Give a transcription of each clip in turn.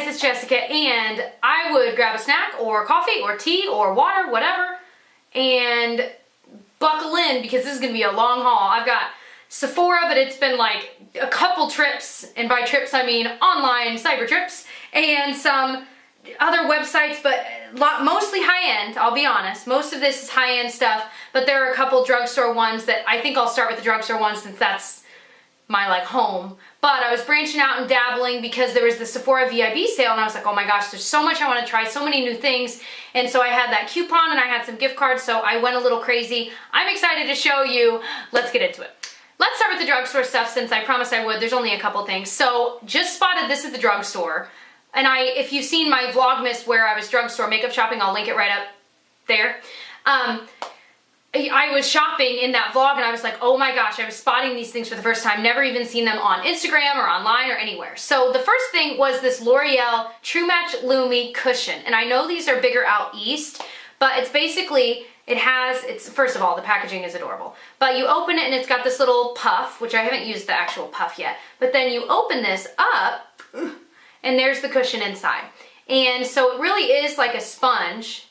guys, it's Jessica, and I would grab a snack or coffee or tea or water, whatever, and buckle in because this is going to be a long haul. I've got Sephora, but it's been like a couple trips, and by trips I mean online cyber trips, and some other websites, but mostly high-end, I'll be honest. Most of this is high-end stuff, but there are a couple drugstore ones that I think I'll start with the drugstore ones since that's my like home. But I was branching out and dabbling because there was the Sephora VIB sale, and I was like, oh my gosh, there's so much I want to try, so many new things. And so I had that coupon and I had some gift cards, so I went a little crazy. I'm excited to show you. Let's get into it. Let's start with the drugstore stuff since I promised I would. There's only a couple things. So just spotted this at the drugstore. And if you've seen my Vlogmas where I was drugstore makeup shopping, I'll link it right up there. I was shopping in that vlog and I was like, oh my gosh, I was spotting these things for the first time, never even seen them on Instagram or online or anywhere. So the first thing was this L'Oreal True Match Lumi cushion. And I know these are bigger out east, but it's basically, first of all, the packaging is adorable. But you open it and it's got this little puff, which I haven't used the actual puff yet. But then you open this up and there's the cushion inside. And so it really is like a sponge,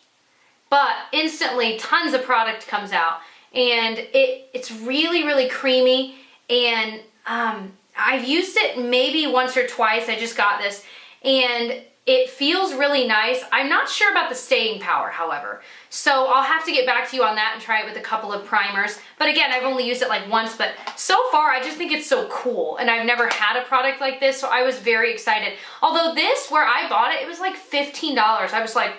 but instantly tons of product comes out, and it's really, really creamy, and I've used it maybe once or twice. I just got this, and it feels really nice. I'm not sure about the staying power, however, so I'll have to get back to you on that and try it with a couple of primers. But again, I've only used it like once, but so far I just think it's so cool, and I've never had a product like this, so I was very excited. Although this, where I bought it, it was like $15. I was like,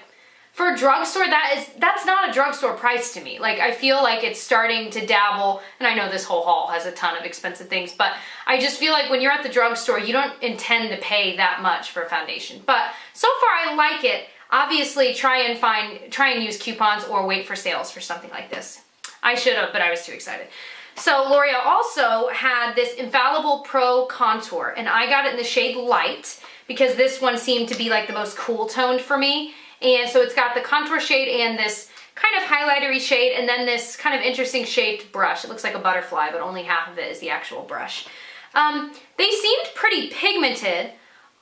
for a drugstore, that's not a drugstore price to me. Like, I feel like it's starting to dabble, and I know this whole haul has a ton of expensive things, but I just feel like when you're at the drugstore, you don't intend to pay that much for a foundation. But so far, I like it. Obviously, try and use coupons or wait for sales for something like this. I should have, but I was too excited. So L'Oreal also had this Infallible Pro Contour, and I got it in the shade Light because this one seemed to be like the most cool toned for me. And so it's got the contour shade and this kind of highlightery shade, and then this kind of interesting shaped brush. It looks like a butterfly, but only half of it is the actual brush. They seemed pretty pigmented,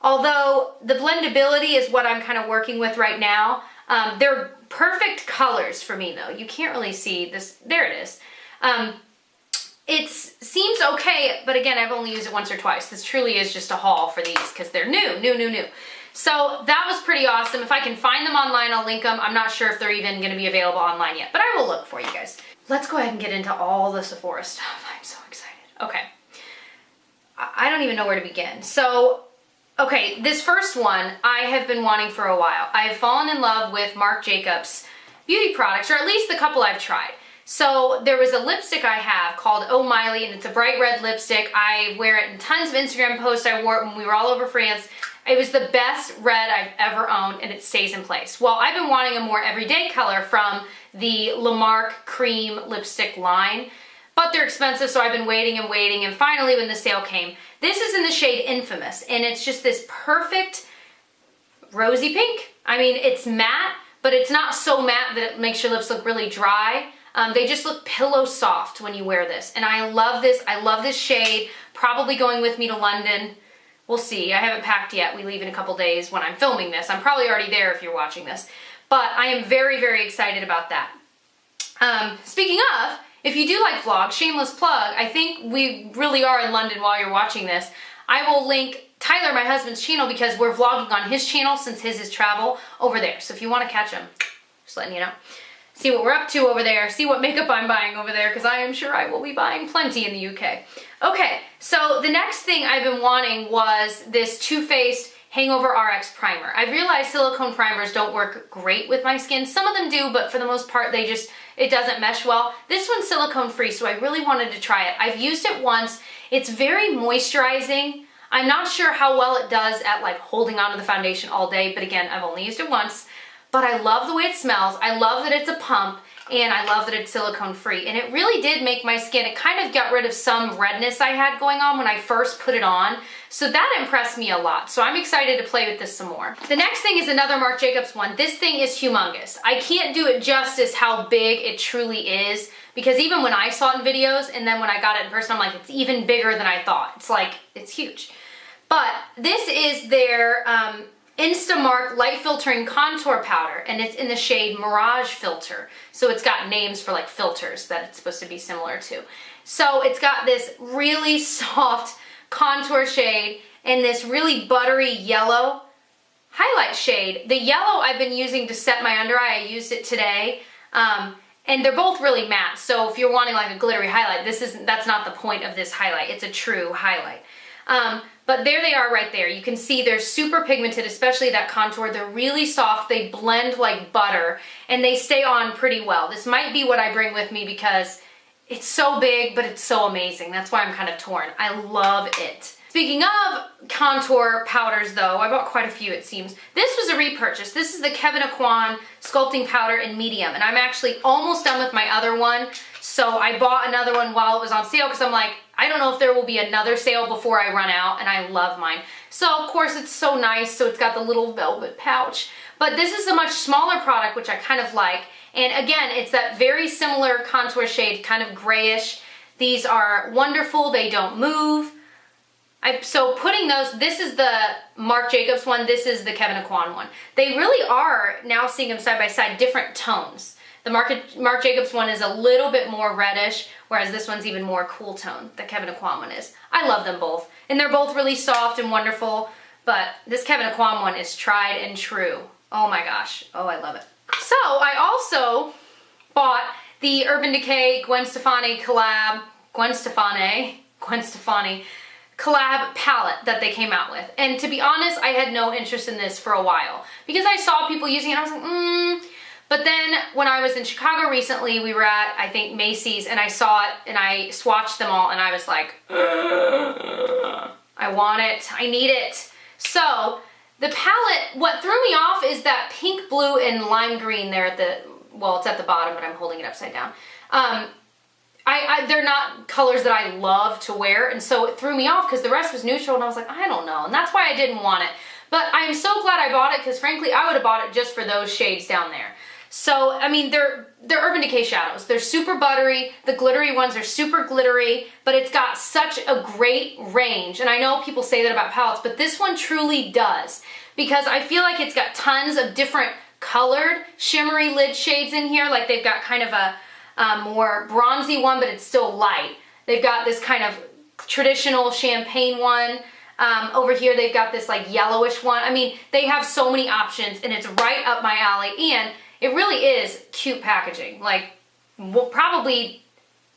although the blendability is what I'm kind of working with right now. They're perfect colors for me though. You can't really see this. There it is. It seems okay, but again, I've only used it once or twice. This truly is just a haul for these because they're new. So that was pretty awesome. If I can find them online, I'll link them. I'm not sure if they're even going to be available online yet, but I will look for you guys. Let's go ahead and get into all the Sephora stuff. I'm so excited. Okay. I don't even know where to begin. So, okay, this first one I have been wanting for a while. I have fallen in love with Marc Jacobs beauty products, or at least the couple I've tried. So there was a lipstick I have called Oh Miley, and it's a bright red lipstick. I wear it in tons of Instagram posts. I wore it when we were all over France. It was the best red I've ever owned, and it stays in place. Well, I've been wanting a more everyday color from the La Marque Cream lipstick line, but they're expensive, so I've been waiting, and finally when the sale came, this is in the shade Infamous, and it's just this perfect rosy pink. I mean, it's matte, but it's not so matte that it makes your lips look really dry. They just look pillow soft when you wear this, and I love this. I love this shade. Probably going with me to London. We'll see. I haven't packed yet. We leave in a couple days when I'm filming this. I'm probably already there if you're watching this. But I am very, very excited about that. Speaking of, if you do like vlogs, shameless plug, I think we really are in London while you're watching this. I will link Tyler, my husband's channel, because we're vlogging on his channel since his is travel over there. So if you want to catch him, just letting you know. See what we're up to over there, see what makeup I'm buying over there, because I am sure I will be buying plenty in the UK. Okay, so the next thing I've been wanting was this Too Faced Hangover RX Primer. I realized silicone primers don't work great with my skin. Some of them do, but for the most part, it doesn't mesh well. This one's silicone free, so I really wanted to try it. I've used it once. It's very moisturizing. I'm not sure how well it does at like holding onto the foundation all day, but again, I've only used it once. But I love the way it smells. I love that it's a pump, and I love that it's silicone free. And it really did make my skin, it kind of got rid of some redness I had going on when I first put it on. So that impressed me a lot. So I'm excited to play with this some more. The next thing is another Marc Jacobs one. This thing is humongous. I can't do it justice how big it truly is, because even when I saw it in videos and then when I got it in person, I'm like, it's even bigger than I thought. It's like, it's huge. But this is their Instamark Light Filtering Contour Powder, and it's in the shade Mirage Filter. So it's got names for like filters that it's supposed to be similar to. So it's got this really soft contour shade and this really buttery yellow highlight shade. The yellow I've been using to set my under eye. I used it today. And they're both really matte, so if you're wanting like a glittery highlight, that's not the point of this highlight. It's a true highlight. But there they are right there. You can see they're super pigmented, especially that contour. They're really soft, they blend like butter, and they stay on pretty well. This might be what I bring with me because it's so big, but it's so amazing. That's why I'm kind of torn. I love it. Speaking of contour powders though, I bought quite a few it seems. This was a repurchase. This is the Kevyn Aucoin Sculpting Powder in medium, and I'm actually almost done with my other one. So I bought another one while it was on sale because I'm like, I don't know if there will be another sale before I run out, and I love mine. So of course it's so nice, so it's got the little velvet pouch. But this is a much smaller product, which I kind of like. And again, it's that very similar contour shade, kind of grayish. These are wonderful, they don't move. So putting those, this is the Marc Jacobs one, this is the Kevyn Aucoin one. They really are, now seeing them side by side, different tones. The Marc Jacobs one is a little bit more reddish, whereas this one's even more cool tone, the Kevyn Aucoin one is. I love them both. And they're both really soft and wonderful, but this Kevyn Aucoin one is tried and true. Oh my gosh, oh I love it. So I also bought the Urban Decay Gwen Stefani collab, Gwen Stefani collab palette that they came out with. And to be honest, I had no interest in this for a while because I saw people using it and I was like, But then when I was in Chicago recently, we were at, I think, Macy's, and I saw it and I swatched them all and I was like, I want it, I need it. So the palette, what threw me off is that pink, blue, and lime green there at the, well, it's at the bottom, but I'm holding it upside down. They're not colors that I love to wear, and so it threw me off because the rest was neutral, and I was like, I don't know, and that's why I didn't want it. But I'm so glad I bought it because frankly, I would have bought it just for those shades down there. So, I mean, they're Urban Decay shadows. They're super buttery. The glittery ones are super glittery, but it's got such a great range. And I know people say that about palettes, but this one truly does because I feel like it's got tons of different colored shimmery lid shades in here. Like they've got kind of a more bronzy one, but it's still light. They've got this kind of traditional champagne one. Over here they've got this like yellowish one. I mean, they have so many options and it's right up my alley, and it really is cute packaging. Like, probably,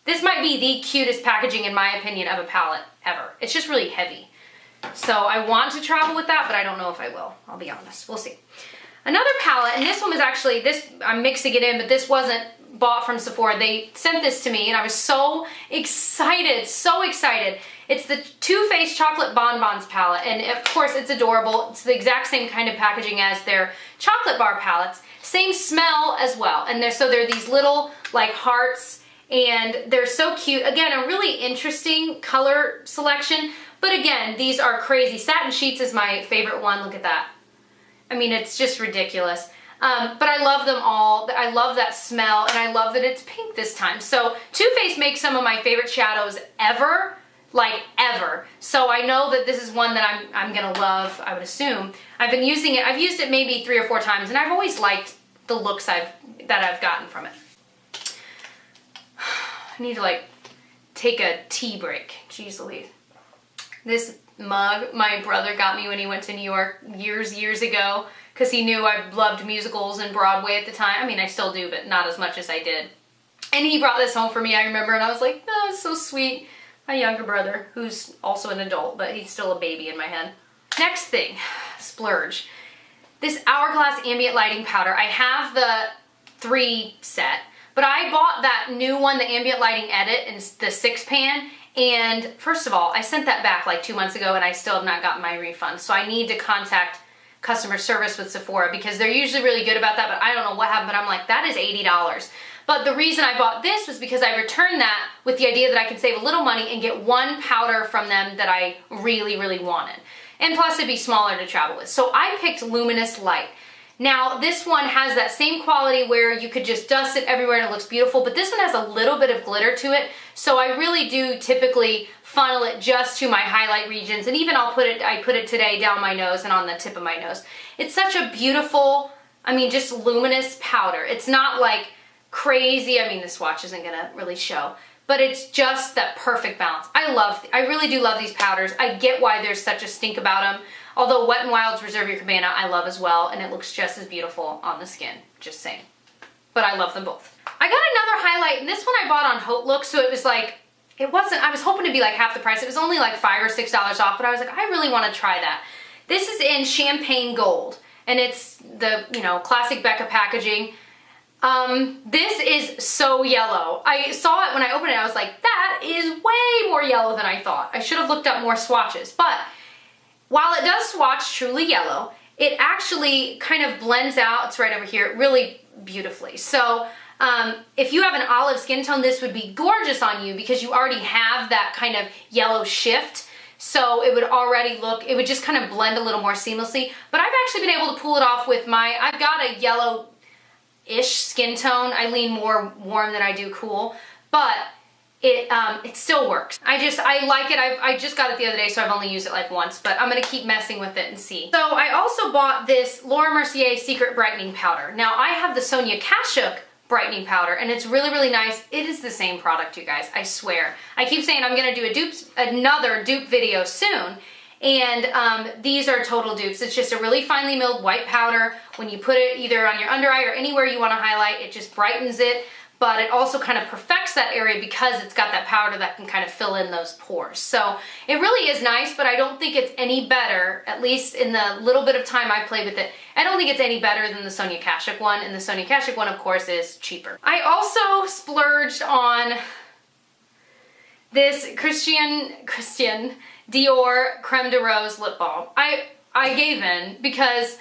this might be the cutest packaging in my opinion of a palette ever. It's just really heavy. So I want to travel with that, but I don't know if I will. I'll be honest, we'll see. Another palette, and this one was actually, I'm mixing it in, but this wasn't bought from Sephora. They sent this to me and I was so excited, so excited. It's the Too Faced Chocolate Bonbons palette, and of course it's adorable. It's the exact same kind of packaging as their chocolate bar palettes. Same smell as well, and they're these little like hearts, and they're so cute. Again, a really interesting color selection, but again, these are crazy. Satin Sheets is my favorite one. Look at that. I mean, it's just ridiculous. But I love them all. I love that smell, and I love that it's pink this time. So Too Faced makes some of my favorite shadows ever, like ever. So I know that this is one that I'm gonna love, I would assume. I've been using it, I've used it maybe 3 or 4 times, and I've always liked the looks that I've gotten from it. I need to like take a tea break. Jeez Louise. This mug my brother got me when he went to New York years ago because he knew I loved musicals and Broadway at the time. I mean, I still do, but not as much as I did. And he brought this home for me, I remember, and I was like, oh, it's so sweet. My younger brother, who's also an adult, but he's still a baby in my head. Next thing, splurge. This Hourglass Ambient Lighting Powder. I have the 3 set, but I bought that new one, the Ambient Lighting Edit, in the 6-pan, and first of all, I sent that back like 2 months ago and I still have not gotten my refund, so I need to contact customer service with Sephora because they're usually really good about that, but I don't know what happened, but I'm like, that is $80. But the reason I bought this was because I returned that with the idea that I could save a little money and get one powder from them that I really, really wanted. And plus it'd be smaller to travel with. So I picked Luminous Light. Now, this one has that same quality where you could just dust it everywhere and it looks beautiful, but this one has a little bit of glitter to it, so I really do typically funnel it just to my highlight regions, and even I put it today down my nose and on the tip of my nose. It's such a beautiful, I mean, just luminous powder. It's not like crazy, I mean, the swatch isn't gonna really show, but it's just that perfect balance. I really do love these powders. I get why there's such a stink about them. Although Wet n Wild's Reserve Your Cabana I love as well, and it looks just as beautiful on the skin, just saying. But I love them both. I got another highlight, and this one I bought on Haute Look, so it was like, I was hoping to be like half the price. It was only like $5 or $6 off, but I was like, I really want to try that. This is in Champagne Gold, and it's the, you know, classic Becca packaging. This is so yellow. I saw it when I opened it, I was like, that is way more yellow than I thought. I should have looked up more swatches, but while it does swatch truly yellow, it actually kind of blends out, it's right over here, really beautifully. So if you have an olive skin tone, this would be gorgeous on you because you already have that kind of yellow shift. So it would already look, it would just kind of blend a little more seamlessly. But I've actually been able to pull it off with I've got a yellow-ish skin tone. I lean more warm than I do cool, but it still works. I like it. I just got it the other day, so I've only used it like once, but I'm gonna keep messing with it and see. So I also bought this Laura Mercier Secret Brightening Powder. Now I have the Sonia Kashuk brightening powder, and it's really, really nice. It is the same product, you guys, I swear. I keep saying I'm gonna do another dupe video soon, and these are total dupes. It's just a really finely milled white powder. When you put it either on your under eye or anywhere you wanna highlight, it just brightens it, but it also kind of perfects that area because it's got that powder that can kind of fill in those pores. So it really is nice, but I don't think it's any better, at least in the little bit of time I played with it, I don't think it's any better than the Sonia Kashuk one, and the Sonia Kashuk one, of course, is cheaper. I also splurged on this Christian Dior Creme de Rose lip balm. I gave in because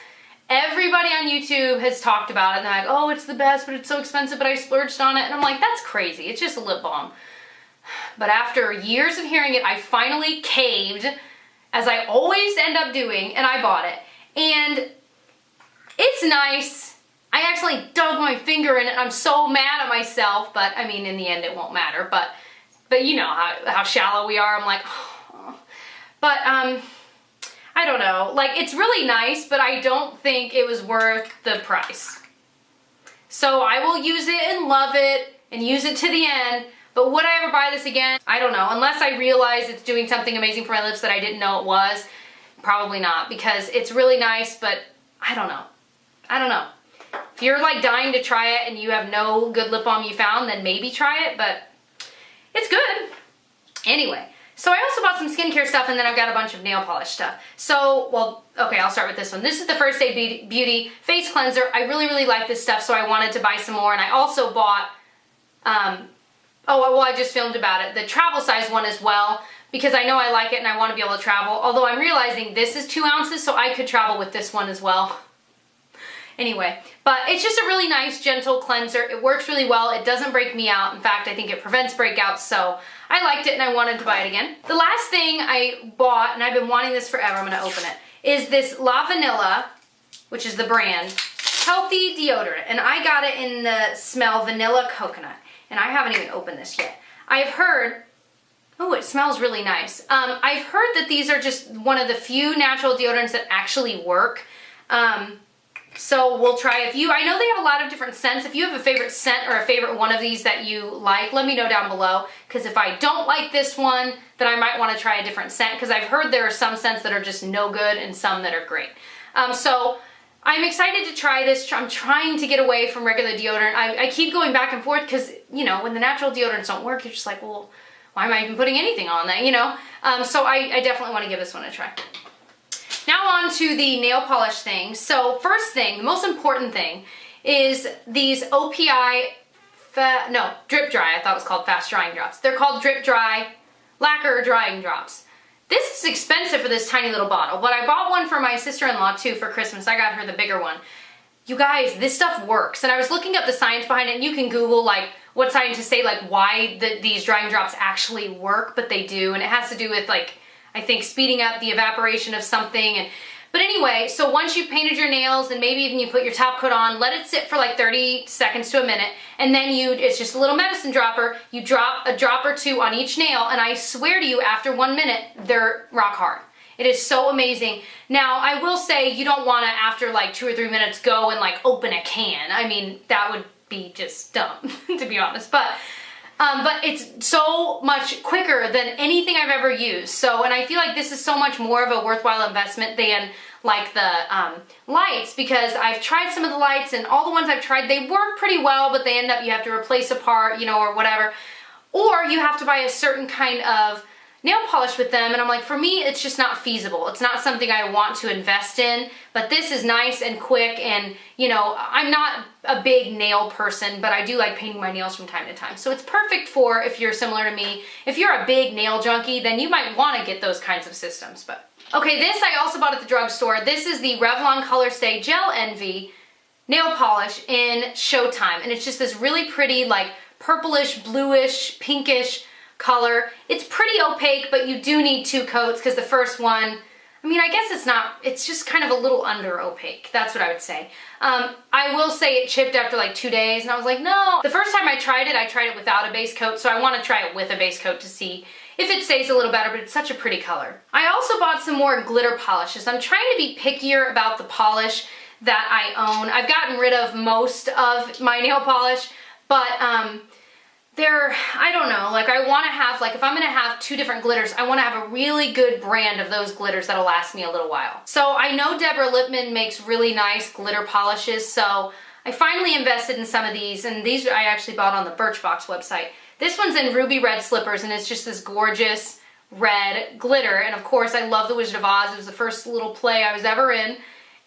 everybody on YouTube has talked about it, and they're like, oh, it's the best, but it's so expensive, but I splurged on it. And I'm like, that's crazy. It's just a lip balm. But after years of hearing it, I finally caved, as I always end up doing, and I bought it. And it's nice. I accidentally dug my finger in it. I'm so mad at myself, but I mean, in the end, it won't matter. But you know how shallow we are. I'm like, oh. But, I don't know, like, it's really nice, but I don't think it was worth the price. So I will use it and love it and use it to the end, but would I ever buy this again? I don't know, unless I realize it's doing something amazing for my lips that I didn't know it was. Probably not, because it's really nice, but I don't know. I don't know. If you're like dying to try it and you have no good lip balm you found, then maybe try it, but it's good. Anyway. So I also bought some skincare stuff, and then I've got a bunch of nail polish stuff. So, well, okay, I'll start with this one. This is the First Aid Beauty Face Cleanser. I really, really like this stuff, so I wanted to buy some more. And I also bought, I just filmed about it, the travel size one as well, because I know I like it and I want to be able to travel. Although I'm realizing this is 2 ounces, so I could travel with this one as well. Anyway, but it's just a really nice, gentle cleanser. It works really well. It doesn't break me out. In fact, I think it prevents breakouts, so I liked it and I wanted to buy it again. The last thing I bought, and I've been wanting this forever, I'm gonna open it, is this La Vanilla, which is the brand, healthy deodorant. And I got it in the smell Vanilla Coconut, and I haven't even opened this yet. I've heard, oh, it smells really nice. I've heard that these are just one of the few natural deodorants that actually work. So we'll try a few. I know they have a lot of different scents. If you have a favorite scent or a favorite one of these that you like, let me know down below. Because if I don't like this one, then I might want to try a different scent. Because I've heard there are some scents that are just no good and some that are great. So I'm excited to try this. I'm trying to get away from regular deodorant. I keep going back and forth because, you know, when the natural deodorants don't work, you're just like, well, why am I even putting anything on that, you know? So I definitely want to give this one a try. Now on to the nail polish thing. So first thing, the most important thing, is these OPI, Drip Dry, I thought it was called Fast Drying Drops. They're called Drip Dry Lacquer Drying Drops. This is expensive for this tiny little bottle, but I bought one for my sister-in-law too for Christmas. I got her the bigger one. You guys, this stuff works. And I was looking up the science behind it, and you can Google like what scientists say like why these drying drops actually work, but they do. And it has to do with like, I think speeding up the evaporation of something, and But anyway, so once you've painted your nails and maybe even you put your top coat on, let it sit for like 30 seconds to a minute, and then it's just a little medicine dropper, you drop a drop or two on each nail, and I swear to you, after 1 minute, they're rock hard. It is so amazing. Now, I will say you don't want to, after like 2 or 3 minutes, go and like open a can. I mean, that would be just dumb, to be honest. But it's so much quicker than anything I've ever used. So, and I feel like this is so much more of a worthwhile investment than like the lights, because I've tried some of the lights, and all the ones I've tried, they work pretty well, but they end up, you have to replace a part, you know, or whatever. Or you have to buy a certain kind of nail polish with them, and I'm like, for me, it's just not feasible. It's not something I want to invest in, but this is nice and quick, and you know, I'm not a big nail person, but I do like painting my nails from time to time. So it's perfect for if you're similar to me. If you're a big nail junkie, then you might want to get those kinds of systems. But okay, this I also bought at the drugstore. This is the Revlon Color Stay Gel Envy nail polish in Showtime, and it's just this really pretty, like purplish, bluish, pinkish color. It's pretty opaque, but you do need 2 coats, because the first one, I mean, I guess it's not, it's just kind of a little under opaque. That's what I would say. I will say it chipped after like 2 days, and I was like, no. The first time I tried it without a base coat, so I want to try it with a base coat to see if it stays a little better, but it's such a pretty color. I also bought some more glitter polishes. I'm trying to be pickier about the polish that I own. I've gotten rid of most of my nail polish, but I don't know, like I want to have, like if I'm going to have 2 different glitters, I want to have a really good brand of those glitters that'll last me a little while. So I know Deborah Lippmann makes really nice glitter polishes, so I finally invested in some of these, and these I actually bought on the Birchbox website. This one's in ruby red slippers, and it's just this gorgeous red glitter, and of course I love The Wizard of Oz. It was the first little play I was ever in,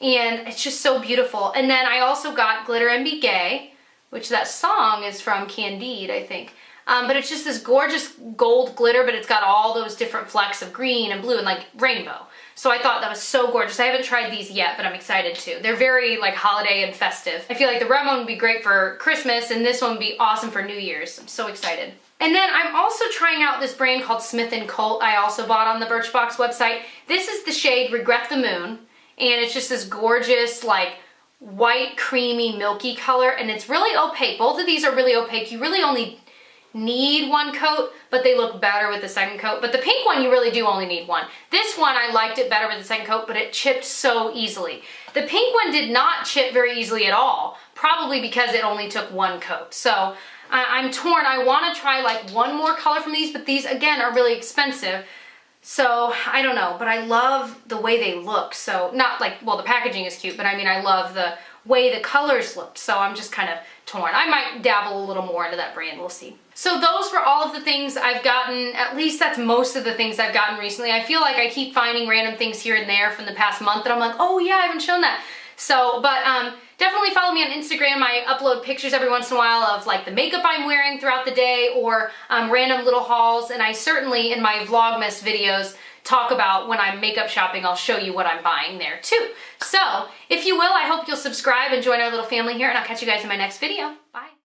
and it's just so beautiful. And then I also got Glitter and Be Gay, which that song is from Candide, I think. But it's just this gorgeous gold glitter, but it's got all those different flecks of green and blue and like rainbow. So I thought that was so gorgeous. I haven't tried these yet, but I'm excited to. They're very like holiday and festive. I feel like the red one would be great for Christmas, and this one would be awesome for New Year's. I'm so excited. And then I'm also trying out this brand called Smith & Colt. I also bought on the Birchbox website. This is the shade Regret the Moon, and it's just this gorgeous like white, creamy, milky color, and it's really opaque. Both of these are really opaque. You really only need 1 coat, but they look better with the second coat. But the pink one, you really do only need 1. This one, I liked it better with the second coat, but it chipped so easily. The pink one did not chip very easily at all, probably because it only took 1 coat. So I'm torn. I want to try like 1 more color from these, but these, again, are really expensive. So, I don't know, but I love the way they look. So, not like, well, the packaging is cute, but I mean, I love the way the colors looked. So I'm just kind of torn. I might dabble a little more into that brand. We'll see. So those were all of the things I've gotten. At least that's most of the things I've gotten recently. I feel like I keep finding random things here and there from the past month that I'm like, oh yeah, I haven't shown that. So, but definitely follow me on Instagram. I upload pictures every once in a while of like the makeup I'm wearing throughout the day, or random little hauls. And I certainly, in my Vlogmas videos, talk about when I'm makeup shopping. I'll show you what I'm buying there too. So, if you will, I hope you'll subscribe and join our little family here, and I'll catch you guys in my next video. Bye.